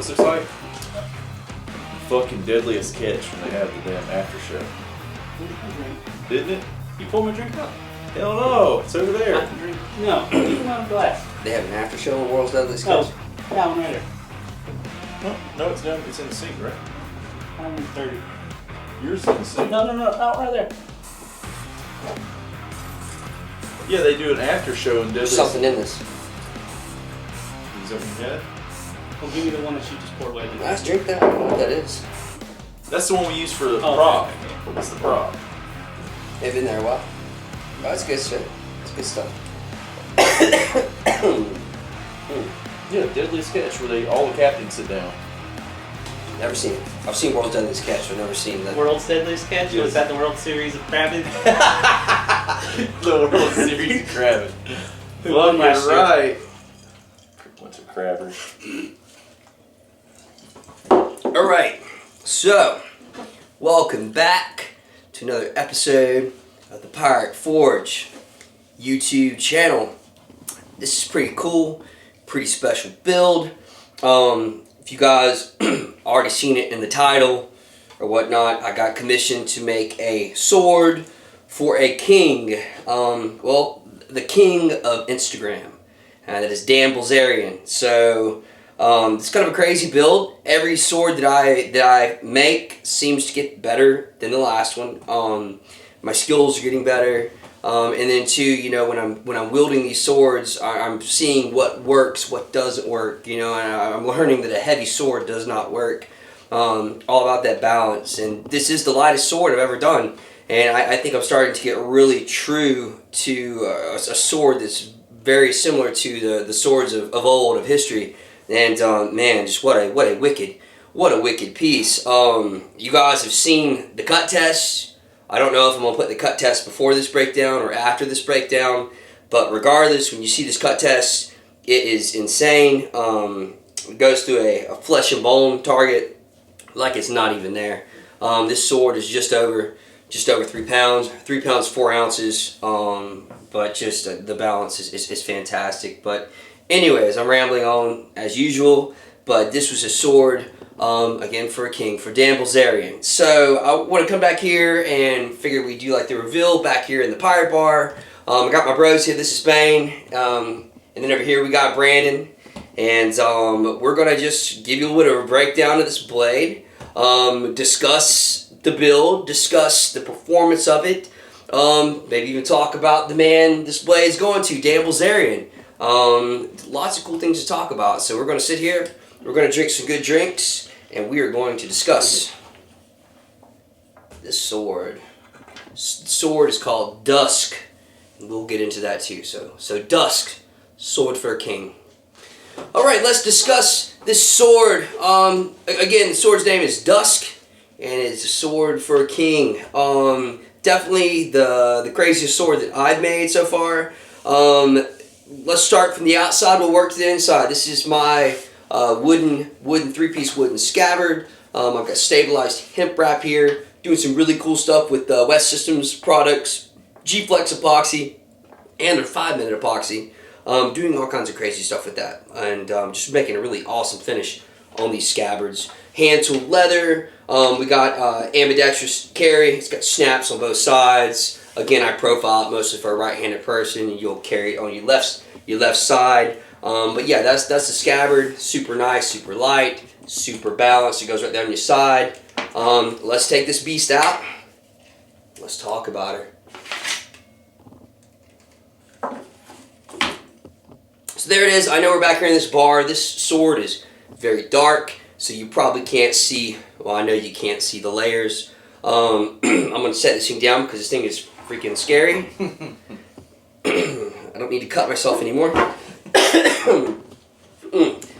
this looks like? Fucking Deadliest Catch when they had the damn after show. Didn't it? You pulled my drink up? Hell no, it's over there. No, you can have a glass. They have an after show on World's Deadliest Oh, Catch. that one right there. No, it's down. It's in the sink, right? 130. Yours is in the sink. No, that one right there. Yeah, they do an after show in There's Deadliest. something in this. Is that what you had? Well, give me the one that you just poured away. Nice drink that. I don't know what that is. That's the one we use for the Oh, prop. okay. It's the prop. They've been there a while. Oh, that's good shit. That's good stuff. Yeah, Deadliest Catch, where all the captains sit down. Never seen it. I've seen World's Deadliest Catch, but never seen that. World's Deadliest Catch? Yes. Was that the World Series of Crabbing? The World Series of Crabbing. Who won Well, last you're year? right. Bunch of crabbers. Alright, so, welcome back to another episode of the Pirate Forge YouTube channel. This is pretty cool, pretty special build. If you guys already seen it in the title or whatnot, I got commissioned to make a sword for a king. Well, the king of Instagram. That is Dan Bilzerian. So it's kind of a crazy build. Every sword that I make seems to get better than the last one. My skills are getting better. And then too, you know, when I'm wielding these swords, I'm seeing what works, what doesn't work, you know, and I'm learning that a heavy sword does not work. All about that balance. And this is the lightest sword I've ever done. And I think I'm starting to get really true to a sword that's very similar to the swords of old, of history. And man, just what a wicked piece. You guys have seen the cut test. I don't know if I'm going to put the cut test before this breakdown or after this breakdown, but regardless, when you see this cut test, it is insane. It goes through a flesh and bone target like it's not even there. This sword is just over 3 pounds, 3 pounds 4 ounces, but just the balance is fantastic. But anyways, I'm rambling on as usual, but this was a sword, again, for a king, for Dan Bilzerian. So I want to come back here and figure we do like the reveal back here in the Pirate Bar. I got my bros here. This is Bane, and then over here we got Brandon, and we're gonna just give you a little breakdown of this blade, discuss the build, discuss the performance of it, maybe even talk about the man this blade is going to, Dan Bilzerian. Lots of cool things to talk about. So we're going to sit here, we're going to drink some good drinks, and we are going to discuss this sword. Sword is called Dusk, and we'll get into that too. So Dusk, sword for a king. Alright, let's discuss this sword. Again, the sword's name is Dusk, and it's a sword for a king. Definitely the craziest sword that I've made so far. Let's start from the outside, we'll work to the inside. This is my wooden 3-piece wooden scabbard. I've got stabilized hemp wrap here, doing some really cool stuff with West Systems products, G-Flex epoxy, and their 5-minute epoxy. Doing all kinds of crazy stuff with that, and just making a really awesome finish on these scabbards. Hand tool leather. We got ambidextrous carry. It's got snaps on both sides. Again, I profile it mostly for a right-handed person, and you'll carry it on your left side. But yeah, that's the scabbard. Super nice, super light, super balanced. It goes right down your side. Let's take this beast out. Let's talk about her. So there it is. I know we're back here in this bar. This sword is very dark, so you probably can't see. Well, I know you can't see the layers. I'm going to set this thing down because this thing is freaking scary. I don't need to cut myself anymore. I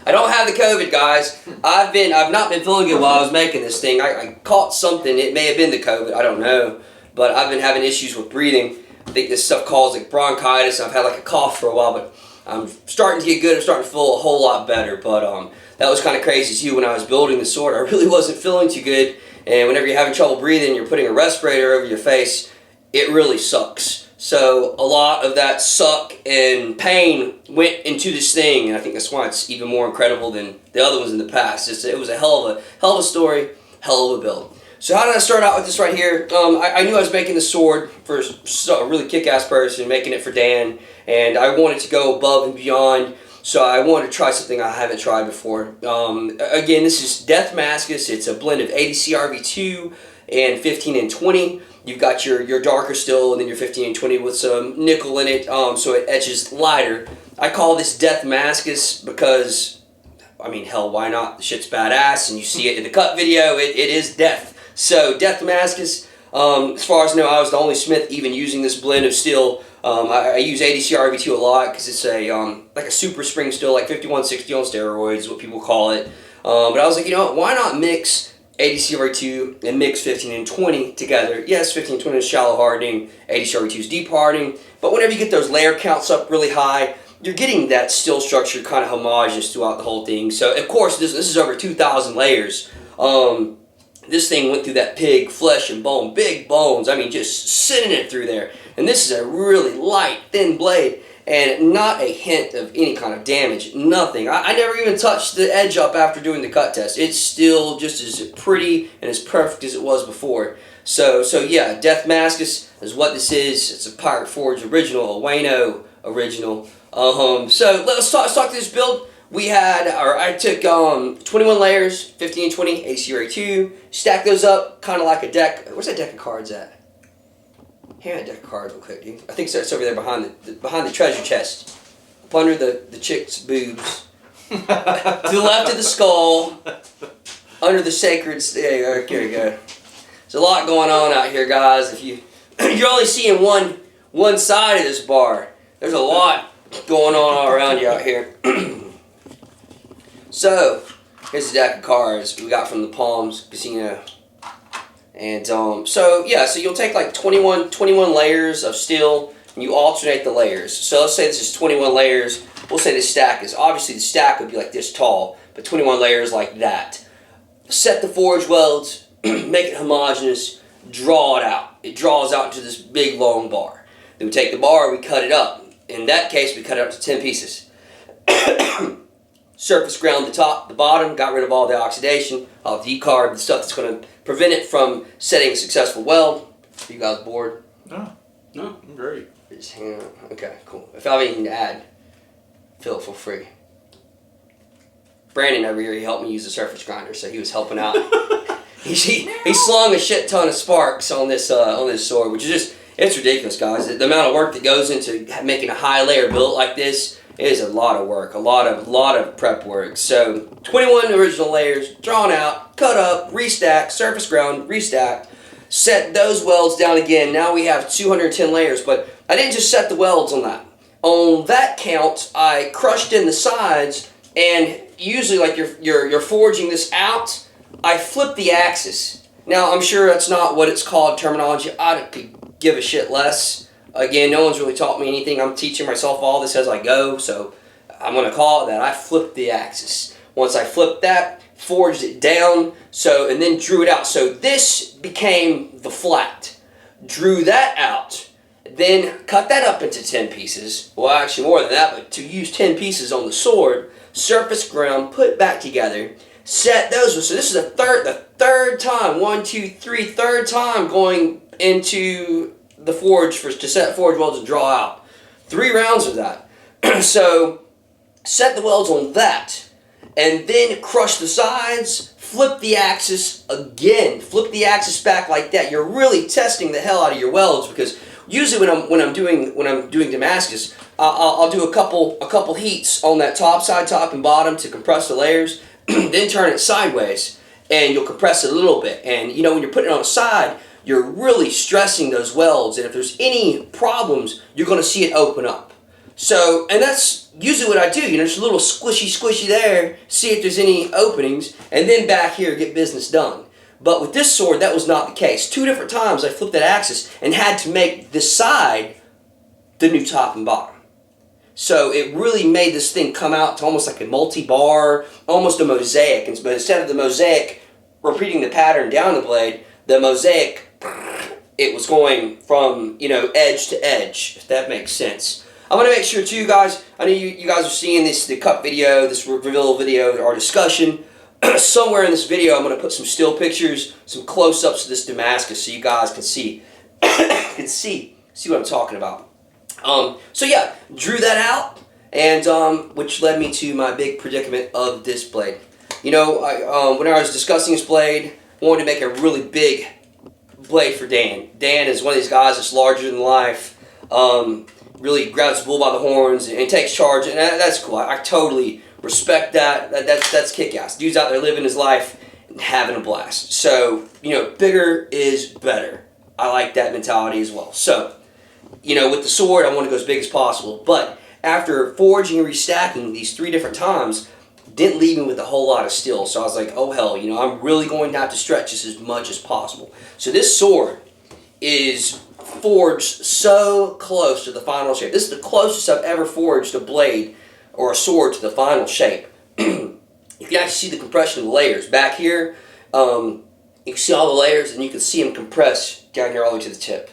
don't have the COVID, guys. I've not been feeling good while I was making this thing. I caught something. It may have been the COVID. I don't know. But I've been having issues with breathing. I think this stuff causes like bronchitis. I've had like a cough for a while, but I'm starting to get good. I'm starting to feel a whole lot better. But that was kind of crazy too. When I was building the sword, I really wasn't feeling too good. And whenever you're having trouble breathing, you're putting a respirator over your face. It really sucks. So a lot of that suck and pain went into this thing, and I think that's why it's even more incredible than the other ones in the past. It was a hell of a story, hell of a build. So how did I start out with this right here? I knew I was making the sword for a really kick-ass person, making it for Dan, and I wanted to go above and beyond. So I wanted to try something I haven't tried before. Again, this is Death Mascus. It's a blend of 80 CRV2 and 15 and 20. You've got your darker still, and then your 15 and 20 with some nickel in it, so it etches lighter. I call this Death Mascus because, I mean, hell, why not? The shit's badass, and you see it in the cut video. It is death. So Death Mascus. As far as I know, I was the only smith even using this blend of steel. I use 80 CRV2 a lot because it's a like a super spring steel, like 5160 on steroids, is what people call it. But I was like, you know what, why not mix 80 CRV2 and mix 15 and 20 together? Yes, 15 and 20 is shallow hardening, 80 CRV2 is deep hardening, but whenever you get those layer counts up really high, you're getting that steel structure kind of homogeneous throughout the whole thing. So, of course, this is over 2,000 layers. This thing went through that pig, flesh and bone, big bones, I mean, just sending it through there. And this is a really light, thin blade, and not a hint of any kind of damage, nothing. I never even touched the edge up after doing the cut test. It's still just as pretty and as perfect as it was before. So yeah, Death Mascus is what this is. It's a Pirate Forge original, a Wayno original. So let's talk to this build. I took 21 layers, 15 and 20, ACRA2, stacked those up kind of like a deck. Where's that deck of cards at? Hand me a deck of cards real quick, dude. I think it's over there behind the treasure chest. Up under the chick's boobs. To the left of the skull. Under the sacred... There you go. There's a lot going on out here, guys. If you're only seeing one side of this bar, there's a lot going on all around you out here. So, here's the deck of cards we got from the Palms Casino. And so you'll take like 21 layers of steel, and you alternate the layers. So let's say this is 21 layers. We'll say the stack is, obviously the stack would be like this tall, but 21 layers like that. Set the forge welds, make it homogeneous, draw it out. It draws out into this big long bar. Then we take the bar, we cut it up. In that case, we cut it up to 10 pieces. Surface ground the top, the bottom, got rid of all the oxidation. I'll decarb the stuff that's going to prevent it from setting a successful weld. Are you guys bored? No, I'm great. Just hang on. Okay, cool. If I have anything to add, feel free. Brandon over here, he helped me use the surface grinder, so he was helping out. he slung a shit ton of sparks on this sword, which is just, it's ridiculous, guys. The amount of work that goes into making a high layer built like this is a lot of work, a lot of prep work. So 21 original layers, drawn out, cut up, restacked, surface ground, restacked. Set those welds down again. Now we have 210 layers, but I didn't just set the welds on that. On that count, I crushed in the sides, and usually like you're forging this out, I flip the axis. Now I'm sure that's not what it's called terminology. I could give a shit less. Again, no one's really taught me anything. I'm teaching myself all this as I go, so I'm going to call it that. I flipped the axis. Once I flipped that, forged it down, and then drew it out. So this became the flat. Drew that out, then cut that up into 10 pieces. Well, actually more than that, but to use 10 pieces on the sword, surface ground, put back together, set those. So this is the third time, 1, 2, 3, third time going into the forge to set forge welds and draw out. 3 rounds of that. So set the welds on that, and then crush the sides, flip the axis again, flip the axis back like that. You're really testing the hell out of your welds, because usually when I'm doing Damascus, I'll do a couple heats on that top and bottom to compress the layers, then turn it sideways, and you'll compress it a little bit. And you know, when you're putting it on the side, you're really stressing those welds, and if there's any problems, you're going to see it open up. So, and that's usually what I do, you know, just a little squishy there, see if there's any openings, and then back here get business done. But with this sword, that was not the case. 2 different times I flipped that axis and had to make this side the new top and bottom. So it really made this thing come out to almost like a multi-bar, almost a mosaic. But instead of the mosaic repeating the pattern down the blade, the mosaic it was going from, edge to edge, if that makes sense. I'm going to make sure too, guys, I know you guys are seeing the cut video, this reveal video, our discussion. Somewhere in this video, I'm going to put some still pictures, some close-ups of this Damascus, so you guys can see, see what I'm talking about. So yeah, drew that out, and which led me to my big predicament of this blade. When I was discussing this blade, I wanted to make a really big blade for Dan. Dan is one of these guys that's larger than life, really grabs the bull by the horns and takes charge, and that's cool. I totally respect that. That's kick-ass. Dude's out there living his life and having a blast. So, bigger is better. I like that mentality as well. So, with the sword, I want to go as big as possible. But after forging and restacking these 3 different times, didn't leave me with a whole lot of steel. So I was like, oh hell, I'm really going to have to stretch this as much as possible. So this sword is forged so close to the final shape. This is the closest I've ever forged a blade or a sword to the final shape. You can actually see the compression of the layers. Back here, you can see all the layers, and you can see them compress down here all the way to the tip.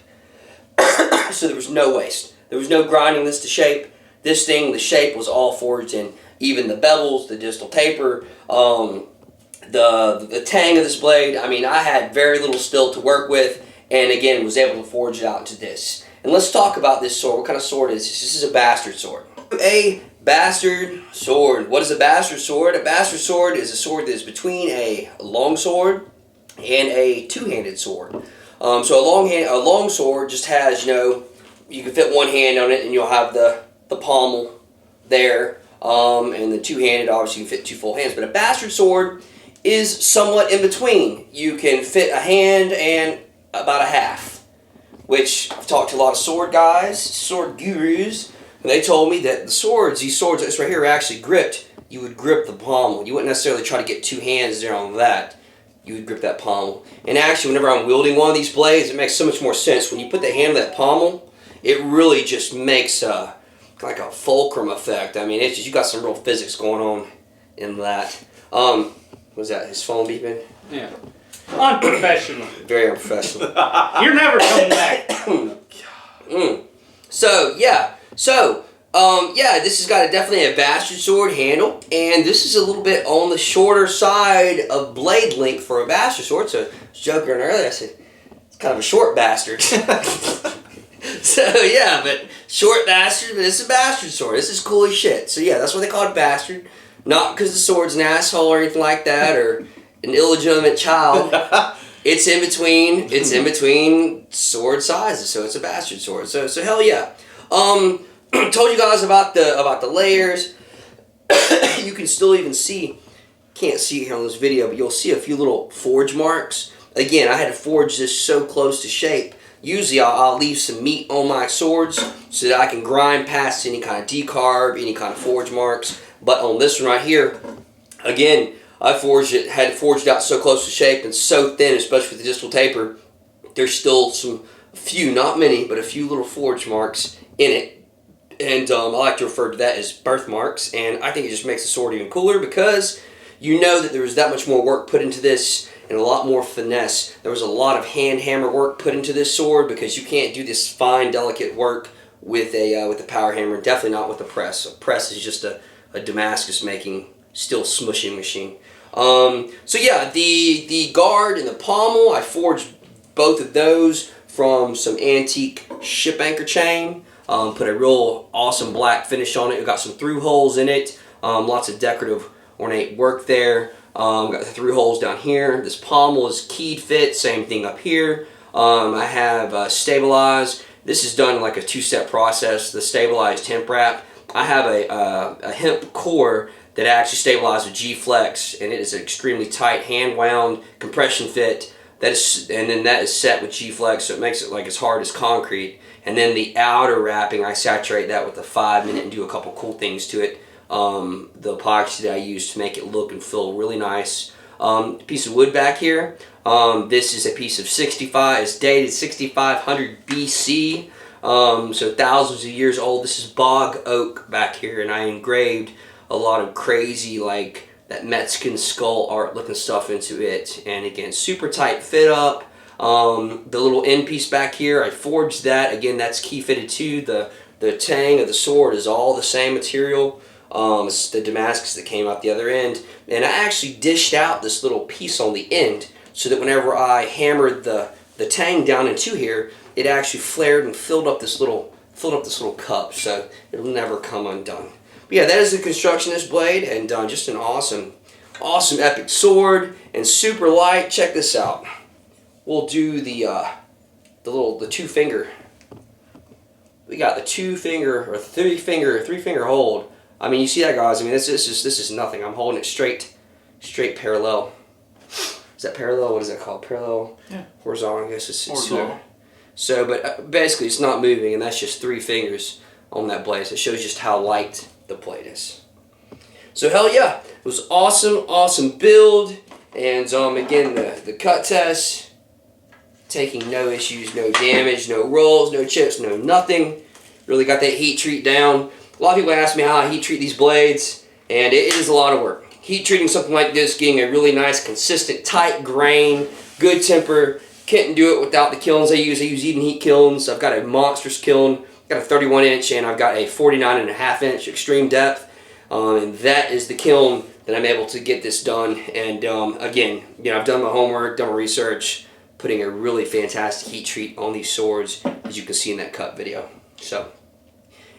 So there was no waste. There was no grinding this to shape. This thing, the shape was all forged in. Even the bevels, the distal taper, the tang of this blade. I mean, I had very little still to work with, and again, was able to forge it out into this. And let's talk about this sword. What kind of sword is this? This is a bastard sword. A bastard sword. What is a bastard sword? A bastard sword is a sword that is between a long sword and a two-handed sword. So a long sword just has, you can fit one hand on it and you'll have the pommel there. And the two-handed, obviously, you can fit 2 full hands. But a bastard sword is somewhat in between. You can fit a hand and about a half. Which, I've talked to a lot of sword guys, sword gurus, and they told me that these swords, this right here, are actually gripped. You would grip the pommel. You wouldn't necessarily try to get 2 hands there on that. You would grip that pommel. And actually, whenever I'm wielding one of these blades, it makes so much more sense. When you put the hand on that pommel, it really just makes like a fulcrum effect. I mean, it's just, you got some real physics going on in that. Was that his phone beeping? Yeah. Unprofessional. Very unprofessional. You're never coming back. So, yeah. So, this has got definitely a bastard sword handle, and this is a little bit on the shorter side of blade length for a bastard sword. So, I was joking earlier, I said, it's kind of a short bastard. So, yeah, but short bastard, but it's a bastard sword. This is cool as shit. So, yeah, that's what they call it, bastard. Not because the sword's an asshole or anything like that, or an illegitimate child. It's in between sword sizes, so it's a bastard sword. So hell yeah. Told you guys about the layers. You can still even see, can't see it here on this video, but you'll see a few little forge marks. Again, I had to forge this so close to shape. Usually I'll leave some meat on my swords so that I can grind past any kind of decarb, any kind of forge marks. But on this one right here, again, I had forged out so close to shape and so thin, especially with the distal taper, there's still a few, not many, but a few little forge marks in it. And I like to refer to that as birthmarks, and I think it just makes the sword even cooler because you know that there was that much more work put into this and a lot more finesse. There was a lot of hand hammer work put into this sword because you can't do this fine, delicate work with a power hammer, definitely not with a press. A press is just a Damascus making, still smushing machine. So yeah, the guard and the pommel, I forged both of those from some antique ship anchor chain. Put a real awesome black finish on it. It got some through holes in it. Lots of decorative ornate work there. Got the through holes down here. This pommel is keyed fit, same thing up here. I have stabilized. This is done like a 2-step process. The stabilized hemp wrap. I have a hemp core that actually stabilizes with G-Flex, and it is an extremely tight hand-wound compression fit. And then that is set with G-Flex, so it makes it like as hard as concrete. And then the outer wrapping, I saturate that with a 5-minute and do a couple cool things to it. The epoxy that I use to make it look and feel really nice. Piece of wood back here. This is a piece of 65. It's dated 6500 BC. So thousands of years old. This is bog oak back here, and I engraved a lot of crazy, like that Mexican skull art looking stuff into it. And again, super tight fit up. The little end piece back here, I forged that. Again, that's key fitted too. The tang of the sword is all the same material. It's the Damascus that came out the other end. And I actually dished out this little piece on the end so that whenever I hammered the tang down into here, it actually flared and filled up this little cup, so it'll never come undone. But yeah, that is the construction of this blade, and just an awesome epic sword, and super light. Check this out. We'll do the two finger. We got the 2 finger or 3 finger hold. I mean, you see that, guys? I mean, this is nothing. I'm holding it straight parallel. Is that parallel? What is that called? Parallel? Yeah. Horizontal, I guess it's Horizontal. So, but basically it's not moving, and that's just 3 fingers on that blade. So it shows just how light the blade is. So hell yeah, it was awesome build. And again, the cut test, taking no issues, no damage, no rolls, no chips, no nothing. Really got that heat treat down. A lot of people ask me how I heat treat these blades, and it is a lot of work. Heat treating something like this, getting a really nice, consistent, tight grain, good temper. Can't do it without the kilns I use. I use Edenheat kilns. I've got a monstrous kiln. I've got a 31 inch and I've got a 49.5 inch extreme depth. And that is the kiln that I'm able to get this done. And again, I've done my homework, done my research, putting a really fantastic heat treat on these swords, as you can see in that cut video. So,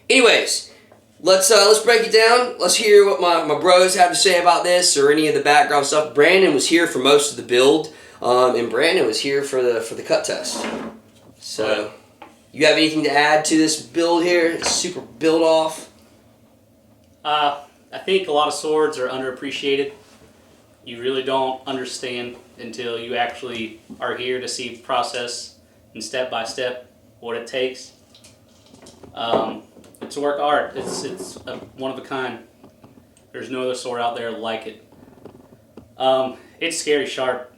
anyways, let's break it down. Let's hear what my bros have to say about this, or any of the background stuff. Brandon was here for most of the build. And Brandon was here for the cut test. So, you have anything to add to this build here? This super build off? I think a lot of swords are underappreciated. You really don't understand until you actually are here to see the process and step by step what it takes. It's a work of art. It's one of a kind. There's no other sword out there like it. It's scary sharp.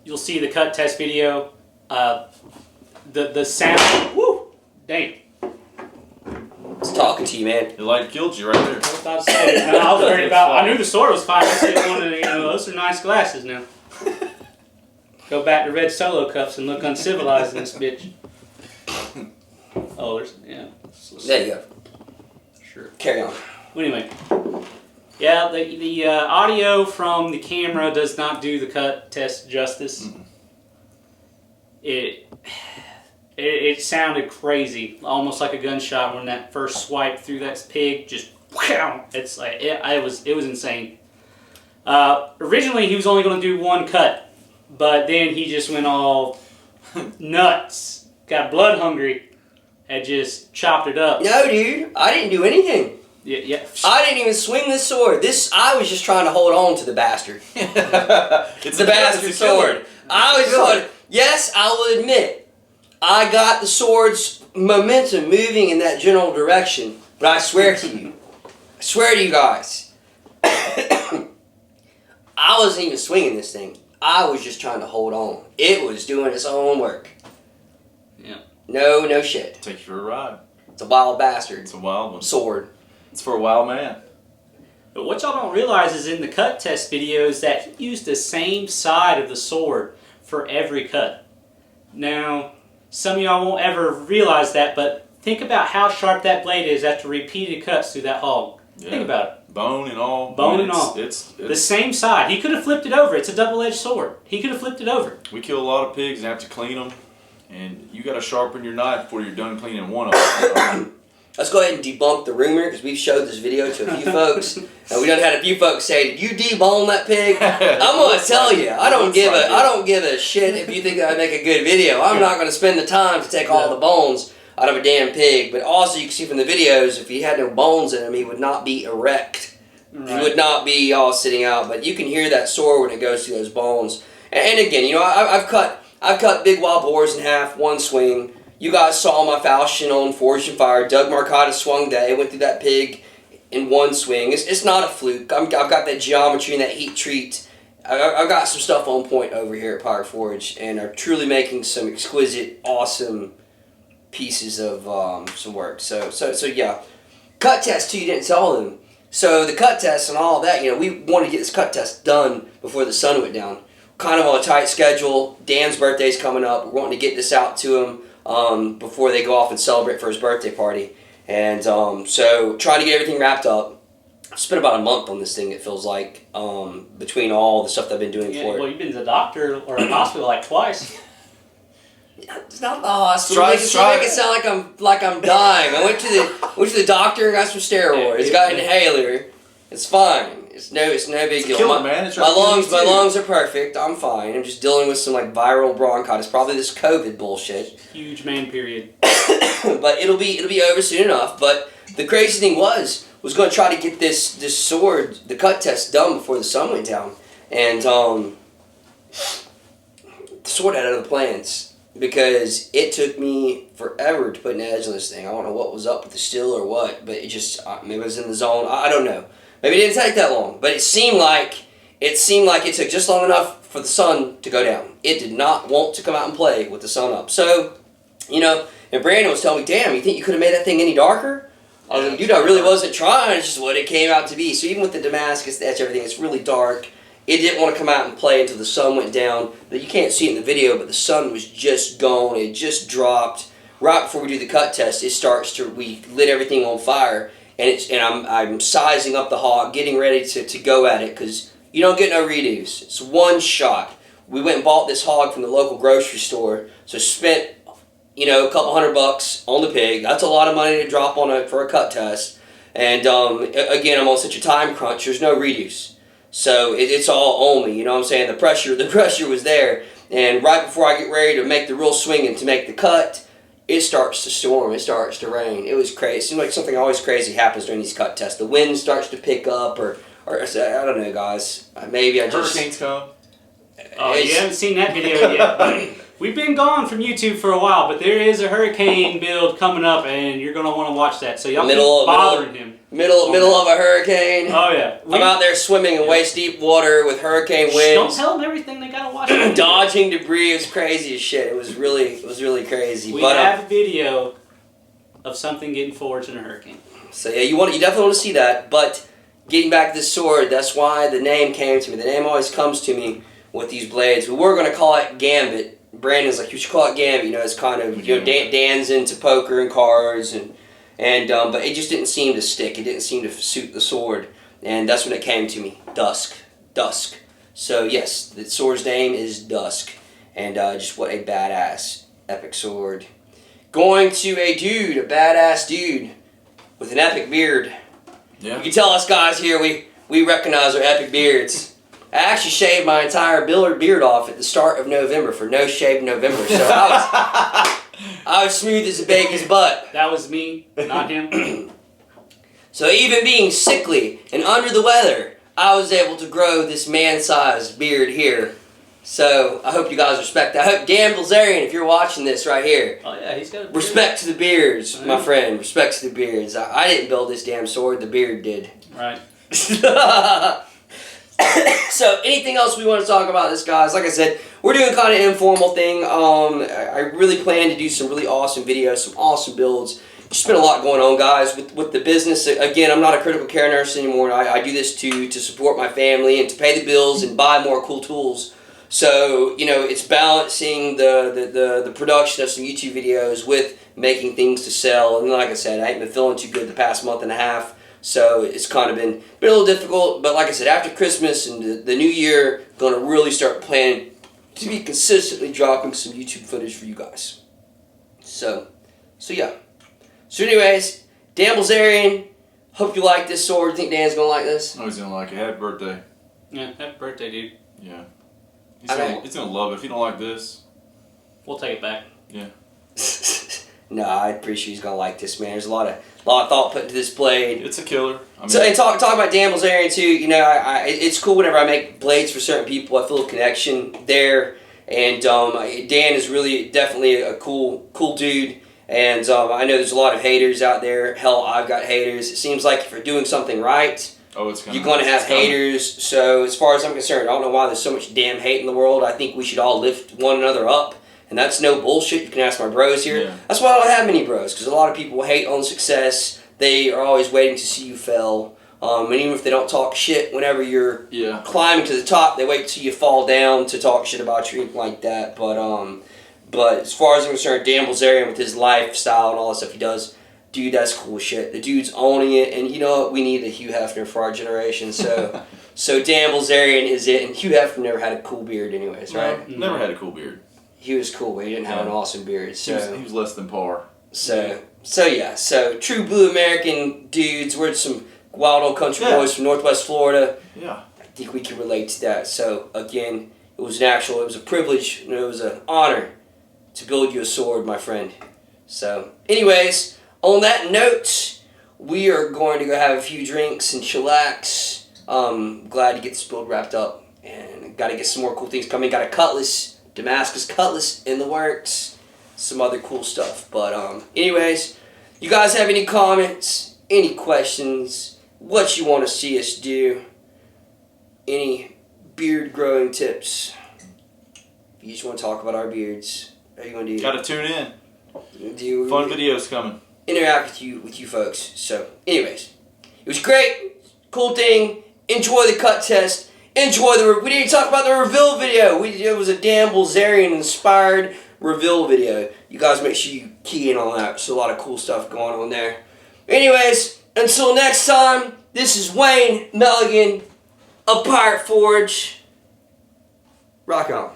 You'll see the cut test video. The sound. Woo! Dang. It's talking to you, man. It like killed you right there. I was about to say, man, I was worried about. I knew the sword was fine. I just didn't want to, those are nice glasses now. Go back to red solo cups and look uncivilized in this bitch. Oh, yeah. There you go. Sure. Carry on. Well, anyway. Yeah, the audio from the camera does not do the cut test justice. Mm-hmm. It sounded crazy, almost like a gunshot when that first swipe through that pig just wham. It's like it was insane. Originally he was only going to do 1 cut, but then he just went all nuts, got blood hungry, and just chopped it up. No, dude, I didn't do anything. Yeah. I didn't even swing this sword. I was just trying to hold on to the bastard. It's the bastard sword. I was going. Yes, I will admit, I got the sword's momentum moving in that general direction. But I swear to you, guys, I wasn't even swinging this thing. I was just trying to hold on. It was doing its own work. Yeah. No shit. Take you for a ride. It's a wild bastard. It's a wild one. Sword. It's for a wild man. But what y'all don't realize is in the cut test videos that he used the same side of the sword for every cut. Now, some of y'all won't ever realize that, but think about how sharp that blade is after repeated cuts through that hog. Yeah. Think about it. Bone and all. Bone and all. It's The same side. He could have flipped it over. It's a double-edged sword. He could have flipped it over. We kill a lot of pigs and have to clean them, and you got to sharpen your knife before you're done cleaning one of them. Let's go ahead and debunk the rumor, because we've showed this video to a few folks, and we done had a few folks say, "Did you debone that pig?" I'm gonna tell you, I don't give a shit if you think that I make a good video. I'm not gonna spend the time to take all the bones out of a damn pig. But also, you can see from the videos, if he had no bones in him, he would not be erect. Right. He would not be all sitting out. But you can hear that sword when it goes through those bones. And again, I've cut big wild boars in half, one swing. You guys saw my falchion on Forged in Fire. Doug Marcotta swung that. It went through that pig in one swing. It's not a fluke. I've got that geometry and that heat treat. I've got some stuff on point over here at Pirate Forge, and are truly making some exquisite, awesome pieces of some work. So yeah. Cut test too, you didn't tell them. So the cut test and all that, we wanted to get this cut test done before the sun went down. kind of on a tight schedule. Dan's birthday's coming up. We're wanting to get this out to him before they go off and celebrate for his birthday party. And so trying to get everything wrapped up. I've spent about a month on this thing, it feels like, between all the stuff that I've been doing for it. Well, you've been to the doctor or the hospital like twice. It's not the hospital. Make it sound like I'm dying. I went to the doctor and got some steroids. Got an inhaler. It's fine. It's no big deal. Kill it, man. It's My lungs are perfect. I'm fine. I'm just dealing with some like viral bronchitis. Probably this COVID bullshit. Huge man period. But it'll be over soon enough. But the crazy thing was going to try to get this sword, the cut test, done before the sun went down, and the sword had other plans. Because it took me forever to put an edge on this thing. I don't know what was up with the steel or what, but it just, maybe it was in the zone. I don't know. Maybe it didn't take that long, but it seemed like it took just long enough for the sun to go down. It did not want to come out and play with the sun up. So, and Brandon was telling me, damn, you think you could have made that thing any darker? I was like, dude, I really wasn't trying. It's just what it came out to be. So even with the Damascus, the etch, everything, it's really dark. It didn't want to come out and play until the sun went down. You can't see it in the video, but the sun was just gone. It just dropped. Right before we do the cut test, we lit everything on fire. And I'm sizing up the hog, getting ready to go at it, because you don't get no redos. It's one shot. We went and bought this hog from the local grocery store. So spent, a couple $100 on the pig. That's a lot of money to drop for a cut test. And again, I'm on such a time crunch. There's no redos. So it's all on me, you know what I'm saying? The pressure was there. And right before I get ready to make the real swing and to make the cut, it starts to storm, it starts to rain. It was crazy. It seems like something always crazy happens during these cut tests. The wind starts to pick up, or I don't know, guys. Maybe I just... Hurricanes come. Oh, you haven't seen that video yet. We've been gone from YouTube for a while, but there is a hurricane build coming up, and you're going to want to watch that. So y'all keep bothering him. Middle of a hurricane. Oh, yeah. I'm out there swimming in waist deep water with hurricane winds. Don't tell them everything. They got to watch it. Dodging debris. It was crazy as shit. It was really crazy. We have a video of something getting forged in a hurricane. So yeah, you definitely want to see that. But getting back to this sword, that's why the name came to me. The name always comes to me with these blades. We were going to call it Gambit. Brandon's like, you should call it Gambit. It's kind of, Dan's into poker and cards, and but it just didn't seem to stick. It didn't seem to suit the sword, and that's when it came to me. Dusk. So yes, the sword's name is Dusk, and just what a badass epic sword. Going to a badass dude with an epic beard. Yeah. You can tell us guys here, we recognize our epic beards. I actually shaved my entire beard off at the start of November for No Shave November, so I was smooth as a baby's butt. That was me, not him. So even being sickly and under the weather, I was able to grow this man-sized beard here. So I hope you guys respect that. I hope Dan Bilzerian, if you're watching this right here. Oh yeah, he's got a beard. Respect to the beards, my friend. Respect to the beards. I didn't build this damn sword, the beard did. Right. So anything else we want to talk about this, guys? Like I said, we're doing kind of an informal thing. I really plan to do some really awesome videos, some awesome builds. There's been a lot going on, guys, with the business. Again, I'm not a critical care nurse anymore. I do this to support my family and to pay the bills and buy more cool tools. So, it's balancing the production of some YouTube videos with making things to sell. And like I said, I ain't been feeling too good the past month and a half. So it's kind of been a little difficult, but like I said, after Christmas and the new year, going to really start planning to be consistently dropping some YouTube footage for you guys. So yeah. So anyways, Dan Bilzerian, hope you like this sword. Think Dan's going to like this? Oh, he's going to like it. Happy birthday. Yeah, happy birthday, dude. Yeah. He's gonna love it. If you don't like this, we'll take it back. Yeah. No, I'm pretty sure he's going to like this, man. There's a lot of thought put into this blade. It's a killer. So, and talk about Dan Bilzerian too. It's cool whenever I make blades for certain people. I feel a connection there, and Dan is really definitely a cool dude. And I know there's a lot of haters out there. Hell, I've got haters. It seems like if you're doing something right, you're going to have haters. So as far as I'm concerned, I don't know why there's so much damn hate in the world. I think we should all lift one another up. And that's no bullshit. You can ask my bros here. Yeah. That's why I don't have many bros, because a lot of people hate on success. They are always waiting to see you fail. And even if they don't talk shit whenever you're Yeah. climbing to the top, they wait till you fall down to talk shit about you or anything like that. But as far as I'm concerned, Dan Bilzerian with his lifestyle and all that stuff he does, dude, that's cool shit. The dude's owning it, and you know what? We need a Hugh Hefner for our generation. So, so Dan Bilzerian is it, and Hugh Hefner never had a cool beard, anyways, right? Never had a cool beard. He was cool, but he didn't have an awesome beard. He So, was less than par. so true blue American dudes. We're some wild old country Yeah. boys from Northwest Florida. Yeah. I think we can relate to that. So again, it was a privilege, and it was an honor to build you a sword, my friend. So, anyways, on that note, we are going to go have a few drinks and chillax. Glad to get this build wrapped up, and got to get some more cool things coming. Got a cutlass, Damascus cutlass in the works. Some other cool stuff. But anyways, you guys have any comments, any questions, what you want to see us do, any beard growing tips? You just want to talk about our beards. How you want to do? Gotta tune in. Do Fun videos coming. interact with you folks. So, anyways, it was great, cool thing. Enjoy the cut test. Enjoy we didn't talk about the reveal video. It was a Dan Bilzerian inspired reveal video. You guys make sure you key in on that. There's a lot of cool stuff going on there. Anyways, until next time, this is Wayne Milligan of Pirate Forge. Rock on.